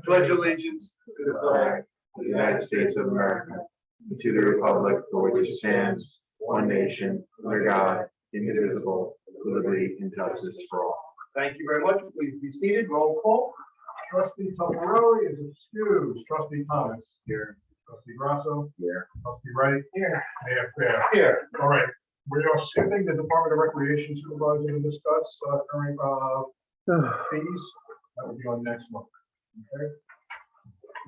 Pledge allegiance to the flag of the United States of America, and to the republic for which it stands, one nation, under God, indivisible, with liberty and justice for all. Thank you very much. Please be seated. Roll call. Trustee Tomarelli is excused. Trustee Thomas. Here. Trustee Grasso. Here. Trustee Wright. Here. Mayor Fair. Here. All right. We are skipping the Department of Recreation Supervisor to discuss current fees. That will be on next month. Okay.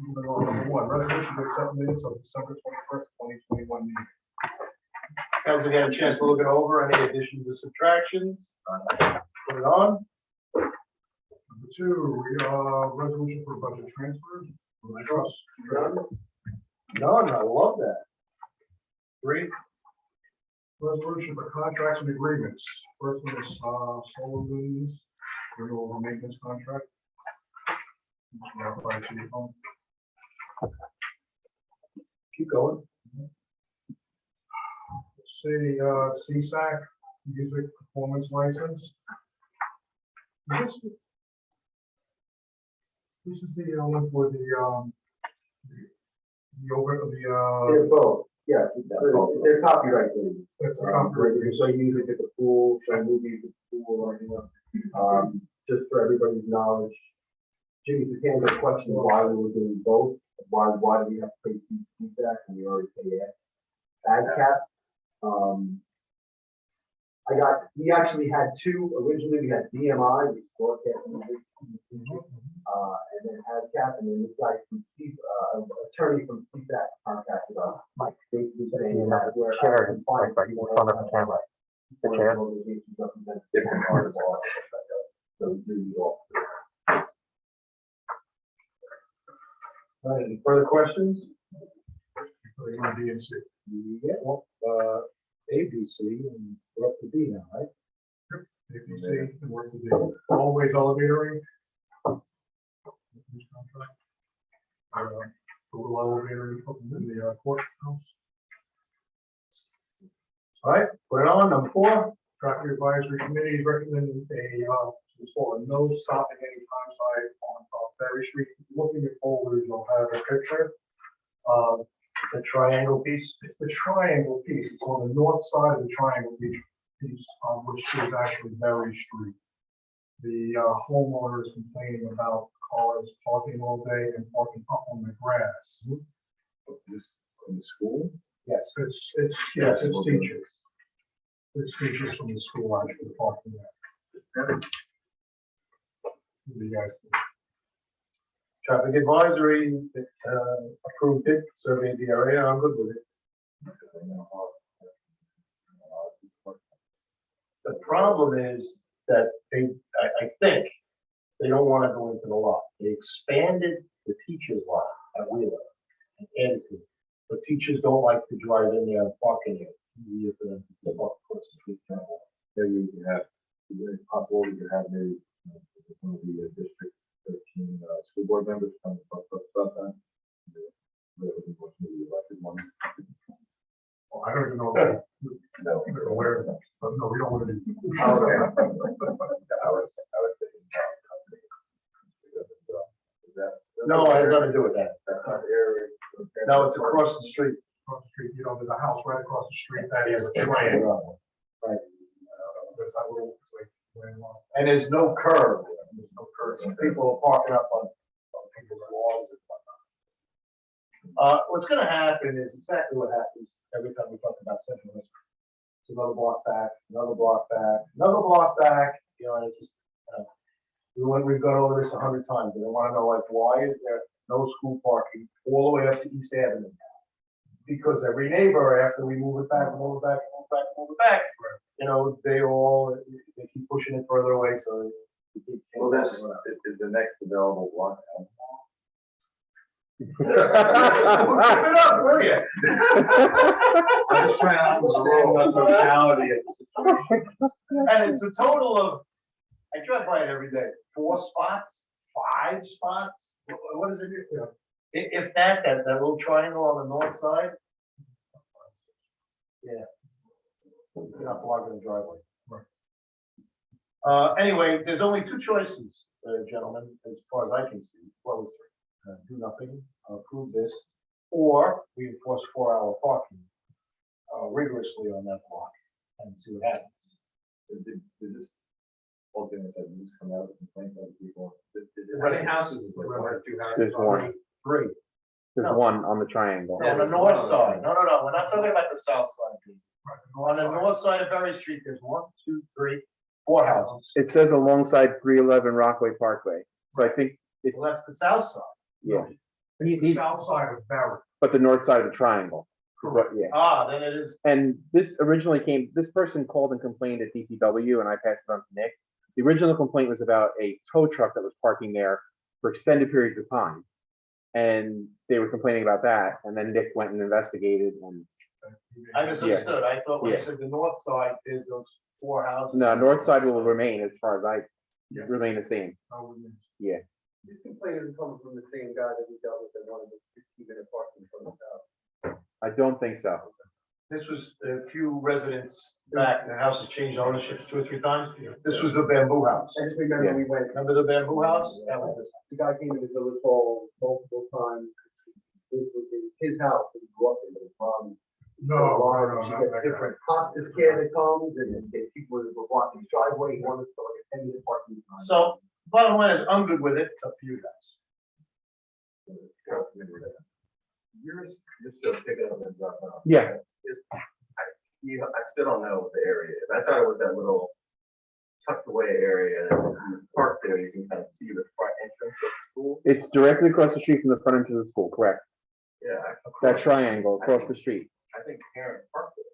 Moving on, number one, resolution to accept minutes of December 21st, 2021 meeting. Council get a chance to look it over. Any additions or subtractions? Put it on. Number two, resolution for budget transfers. None. I love that. Three. Resolution for contracts and agreements. First one is Sullivan's renewal of maintenance contract. Keep going. See, CSAC music performance license. This is the one for the over They're both, yes, they're copyright things. that's the copyright. So music at the pool, show movies at the pool, or, you know, just for everybody's knowledge. Jimmy Patan's question why we were doing both, why do we have to pay CSAC and we already pay ASCAP? We actually had two, originally we had BMI, which is broadcast music, and then ASCAP, and then this guy from attorney from CSAC contacted us. Mike, basically saying that we're Chair is right in front of the camera. The chair. Different part of the law. So we do the all. All right, any further questions? B and C. Yeah, well, A, B, C, and we're up to D now, right? ABC, and work with the always elevator. Total elevator in the courthouse. All right, put it on. Number four. Traffic Advisory Committee is recommending a no stopping anytime sign on Ferry Street. Looking at folders, you'll have a picture. It's a triangle piece. It's the triangle piece. It's on the north side of the triangle piece, which is actually Berry Street. The homeowner is complaining about cars parking all day and parking up on the grass. This in the school? Yes, it's teachers. It's teachers from the school actually parking there. You guys. Traffic advisory, approved it, surveyed the area. I'm good with it. The problem is that I think they don't want to go into the lot. They expanded the teacher's lot at Wheeler and added to it. But teachers don't like to drive in there and park in there. It's easier for them to walk across the street. Maybe we can have, it's possible we could have maybe one of the District 13 school board members come and talk about that. Elected one. Well, I don't even know if No. they're aware of that, but no, we don't want to do. Okay. I was thinking is that? No, it has nothing to do with that. That's not the area. No, it's across the street. Across the street, there's a house right across the street that is a triangle. Right. There's that little, it's like, landlocked. And there's no curb. There's no curves. So people are parking up on people's lawns and whatnot. What's gonna happen is exactly what happens every time we talk about Central District. It's another block back, another block back, another block back, you know, and it's just, we've gone over this 100 times, and they wanna know, like, why is there no school parking all the way up to East Avenue now? Because every neighbor, after we move it back, move it back, move it back, move it back, you know, they keep pushing it further away, so it keeps. Well, this is the next available one. Look it up, will you? I'm just trying to understand the totality of the situation. And it's a total of, I drive by it every day, 4 spots, 5 spots. What is it? If that little triangle on the north side. Yeah. You're not blocking the driveway. Anyway, there's only 2 choices gentlemen, as far as I can see, well, is do nothing, approve this, or we enforce 4-hour parking rigorously on that block and see what happens. Did this whole thing that news come out with complaints by people? How many houses is there? 1 or 2 houses? There's one. Three. There's No. one on the triangle. On the north side, no, we're not talking about the south side. On the north side of Berry Street, there's 1, 2, 3, 4 houses. It says alongside 311 Rockaway Parkway. So I think it's, Well, that's the south side. yeah. The south side of Barrett. But the north side of the triangle. is what- yeah. Ah, then it is, And this originally this person called and complained at DPW, and I passed it on to Nick. The original complaint was about a tow truck that was parking there for extended periods of time. And they were complaining about that, and then Nick went and investigated, and I misunderstood. I thought when you Yeah. said the north side, there's those 4 houses. no, north side will remain as far as Yeah. remain the same. This complaint isn't coming from the same guy that we dealt with that wanted the 15-minute parking from the house. I don't think so. This was a few residents back, the house has changed ownership 2 or 3 times. This was the bamboo house. I just remember we went, Remember the bamboo house? That was this. the guy came to the village hall multiple times. This was his house, he grew up in, but his mom. She gets different hospice care that comes, and people were blocking his driveway, he wanted to like a 10-minute parking time. So bottom line is, I'm good with it, up to you guys. You're still picking up and dropping off. Yeah. I still don't know what the area is. I thought it was that little tucked away area, and you park there, you can kind of see the front entrance of the school. It's directly across the street from the front entrance of the school, correct? Yeah. That triangle across the street. I think Karen parked there.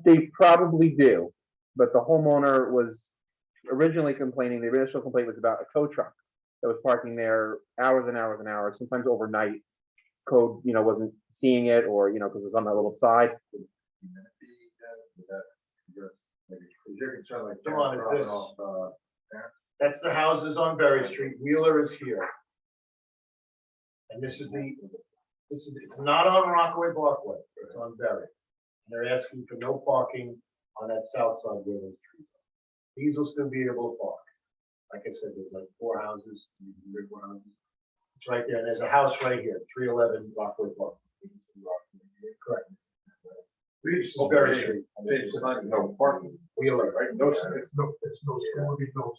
They probably do, but the homeowner was originally complaining, the initial complaint was about a tow truck that was parking there hours and hours and hours, sometimes overnight. Code, wasn't seeing it, or, because it was on that little side. Is your concern like? Come on, it's dropping this. off, That's the houses on Berry Street. Wheeler is here. And this is it's not on Rockaway Parkway, it's on Berry. And they're asking for no parking on that south side where those trees are. These will still be able to park. Like I said, there's like 4 houses, 4 houses. It's right there. And there's a house right here, 311 Rockaway Park. Correct. It's Well, Berry Street. It's not no parking. Wheeler, right? No, it's no school, there's no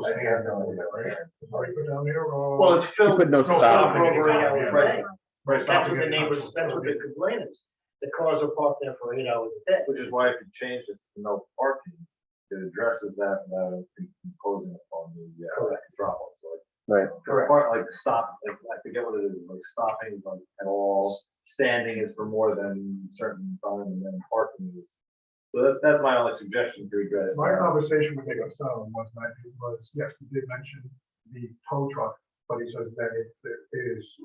stand down there, right? Right, go down there, Well, it's You filled. put no stop. Right. Right, That's what the neighbors, that's what the complaint is. The cars are parked there for 8 hours a day. Which is why if you change this to no parking, it addresses that, imposing upon the, Correct. drop off. Right. Like stop, like, I forget what it is, like stopping, like at all, standing is for more than certain time, and then parking is. So that's my only suggestion to address. My conversation with Nick Costello was, yes, we did mention the tow truck, but he says that it is,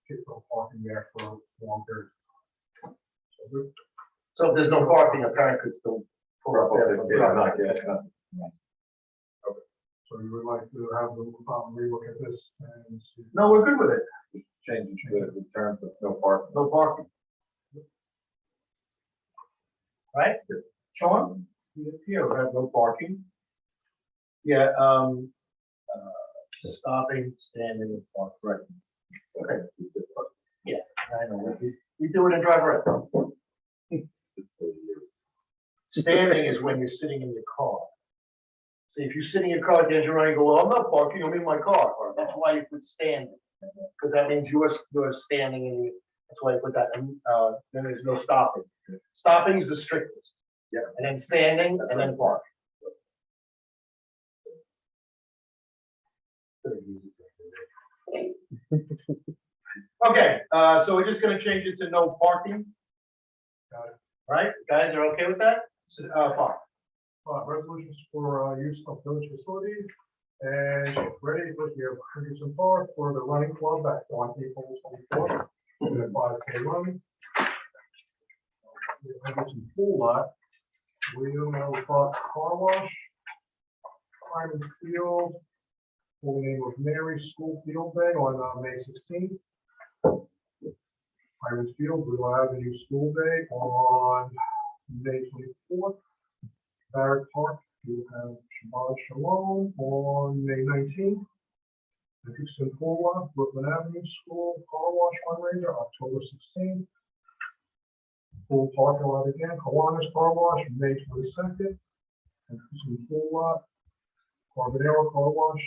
people parking there for long periods. So if there's no parking, a parent could still pull up there. So you would like to have them relook at this and see. No, we're good with it. Change the term of no parking. No parking. Right? Sean? Here, we have no parking. Yeah, stopping, standing, and park, right. Okay. Yeah, I know. We do it in driver. Standing is when you're sitting in your car. See, if you're sitting in your car, then you're running, go, well, I'm not parking, I'm in my car. That's why you put standing. Because that means you're standing and that's why you put that. And then there's no stopping. Stopping is the strictest. Yeah. And then standing and then park. Okay, so we're just gonna change it to no parking. Got it. Right, guys are okay with that? Fine. Resolutions for use of village facilities. And ready, look here, Henderson Park for the running club at on April 24th, with a 5K run. The Henderson Pool Lot, William L. Park Car Wash, Simon Field, for the name of Mary School Field Day on May 16th. Simon Field, Blue Avenue School Day on May 24th. Barrett Park, you have Shabbat Shalom on May 19th. Hendrickson Pool Lot, Brooklyn Avenue School Car Wash fundraiser, October 16th. Pool parking lot again, Kiwanis Car Wash, May 22nd. Hendrickson Pool Lot, Carbonero Car Wash,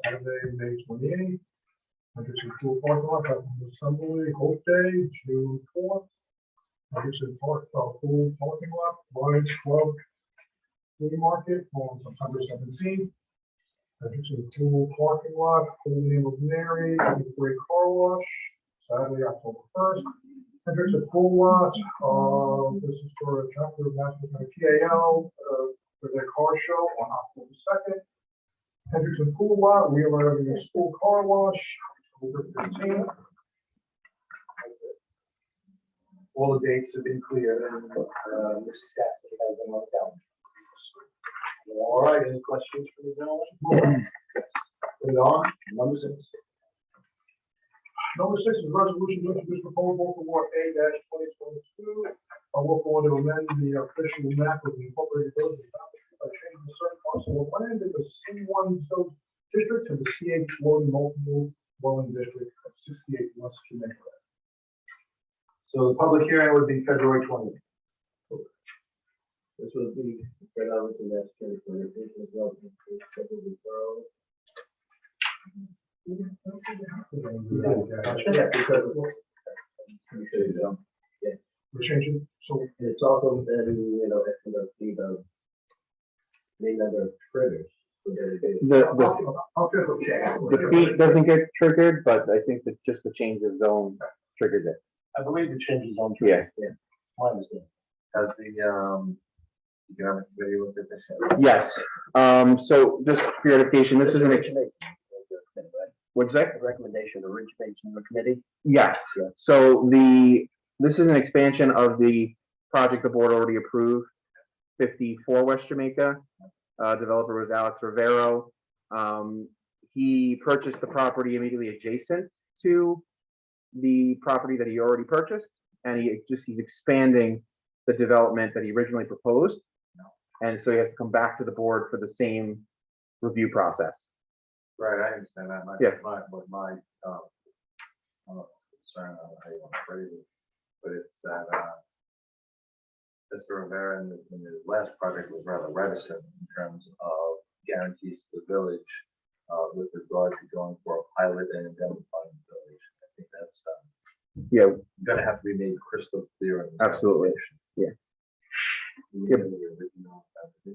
Saturday, May 28th. Hendrickson Pool parking lot, Bethlehem Assembly, Hope Day, June 4th. Hendrickson Pool parking lot, Lions Club Flea Market on September 17th. Hendrickson Pool parking lot, Holy Name of Mary, Great Car Wash, Saturday, October 1st. Hendrickson Pool lot, this is for a chapter of National PAL, for their car show on October 2nd. Hendrickson Pool lot, Wheeler Avenue School Car Wash, October 15th. All the dates have been cleared and, Mrs. Cassidy has them on the calendar. All right, any questions for the gentleman? Put it on, number 6. Number 6 is resolution to introduce proposal for Ward A-2022. A local order to amend the official map of the incorporated village by changing a certain parcel of land in the C1 zone district to the CH1 multiple dwelling district of 68 West Jamaica. So the public hearing would be February 20th. This would be spread out to that street for the business development. Yeah, because We're changing, so it's also very, the other critters. I'll just check. The fee doesn't get triggered, but I think that just the change of zone triggers it. I believe the changes on. Yeah. My understanding. Has the, economic committee looked at this? Yes, so just for your education, this is an, what's that? Recommendation originates from the committee. Yes, so this is an expansion of the project the board already approved, 54 West Jamaica. Developer was Alex Rivero. He purchased the property immediately adjacent to the property that he already purchased, and he's expanding the development that he originally proposed. And so you have to come back to the board for the same review process. Right, I understand that. Yeah. My concern, I don't know how you want to phrase it, but it's that, Mr. Rivera in his last project was rather reticent in terms of guarantees to the village, with regard to going for a pilot and indemnifying the village. I think that's, Yeah, gonna have to be made crystal clear. In this Absolutely. application. Yeah. Yep.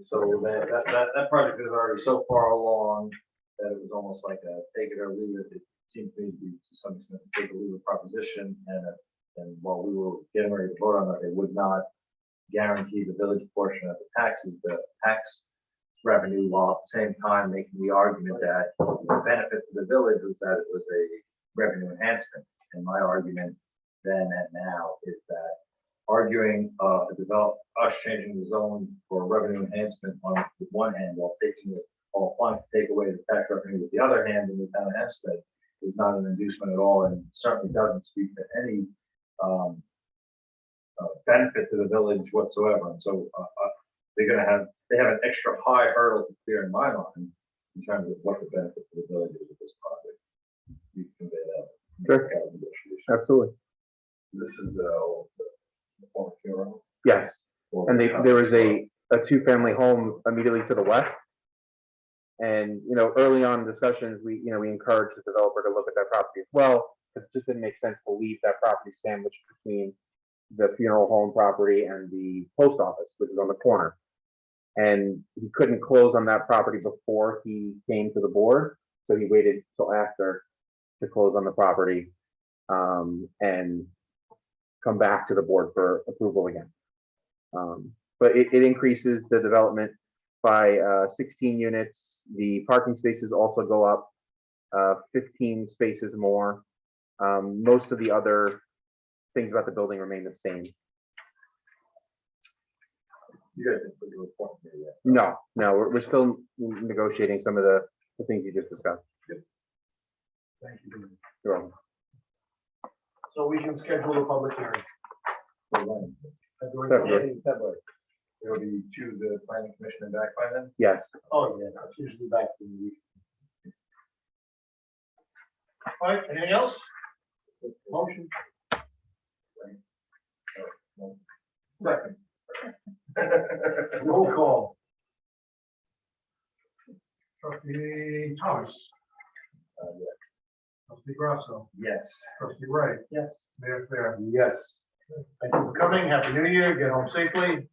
So that project is already so far along that it was almost like a take it or leave it. It seemed to me to be to some extent a take or leave it proposition, and while we were getting ready to vote on that, they would not guarantee the village portion of the taxes, the tax revenue, while at the same time making the argument that the benefit to the village was that it was a revenue enhancement. And my argument then and now is that arguing us changing the zone for revenue enhancement on the one hand while applying to take away the tax revenue with the other hand in the town of Hempstead is not an inducement at all, and certainly doesn't speak to any benefit to the village whatsoever. And so they have an extra high hurdle to clear in my mind in terms of what the benefit to the village is of this project. You can convey that. Sure. Absolutely. This is the former funeral. Yes, and there was a 2-family home immediately to the west. And, early on in discussions, we encouraged the developer to look at that property as well, because it just didn't make sense to leave that property sandwiched between the funeral home property and the post office, which is on the corner. And he couldn't close on that property before he came to the board, so he waited till after to close on the property, and come back to the board for approval again. But it increases the development by 16 units. The parking spaces also go up 15 spaces more. Most of the other things about the building remain the same. You guys didn't put your report in there yet. No, we're still negotiating some of the things you just discussed. Thank you. You're welcome. So we can schedule a public hearing. February. February. It'll be to the planning commission and back by then? Yes. Oh, yeah, that's usually back in the week. All right, anything else? Motion? Second. Roll call. Trustee Thomas, trustee Grasso, Yes. trustee Wright, Yes. Mayor Fair. Yes. Thank you for coming. Happy New Year. Get home safely.